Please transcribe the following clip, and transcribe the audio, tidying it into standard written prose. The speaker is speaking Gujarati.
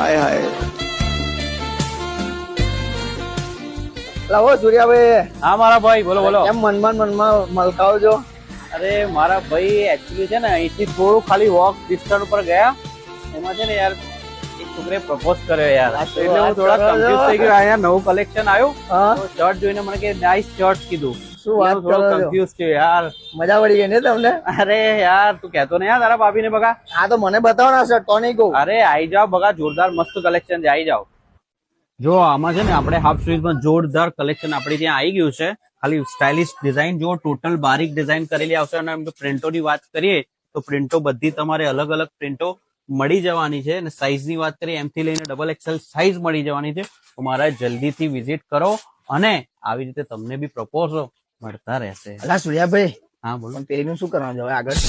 હાય હાય લાવો સૂર્યાભાઈ. હા મારા ભાઈ બોલો બોલો. કેમ મનમાં મલકાવ છો? અરે મારા ભાઈ એકચ્યુઅલી છે ને અહીંથી થોડું ખાલી વોક ડિસ્ટન્સ ઉપર ગયા, એમાં છે ને યાર એક છોકરીએ પ્રપોઝ કર્યો યાર, એટલે હું થોડા કન્ફ્યુઝ થઈ ગયો. અહીંયા નવું કલેક્શન આવ્યું હા તો શર્ટ જોઈને મને કે નાઇસ શર્ટ કીધું. શું વાત હું થોડો કરો છો? કન્ફ્યુઝ થયો યાર. મજા પડી ગઈ ને તમને? અરે યાર તું કહેતો ને યાર તારા ભાભીને બગા. હા તો મને બતાવો ને શર્ટ, તો નહીં કહું. અરે આઈ જાઓ બગા, જોરદાર મસ્ત કલેક્શન છે, આઈ જાઓ. જો આમાં છે ને આપણે હાફ સ્લીવમાં જોરદાર કલેક્શન આપણી ત્યાં આવી ગયું છે. ખાલી સ્ટાઇલિશ ડિઝાઇન જો ટોટલ બારીક ડિઝાઇન કરેલી આવશે. અને પ્રિન્ટોની વાત કરીએ તો પ્રિન્ટો બધી તમારે અલગ અલગ પ્રિન્ટો મળી જવાની છે. અને સાઇઝની વાત કરીએ એમ થી લઈને ડબલ એક્સેલ સાઇઝ મળી જવાની છે. તો મારા જલ્દીથી વિઝિટ કરો અને આવી રીતે તમને બી પ્રપોઝ મળતા રહેશે. અલા સૂર્યાભાઈ, હા બોલો. પણ પેલીનું શું કરવાનું છે હવે આગળ?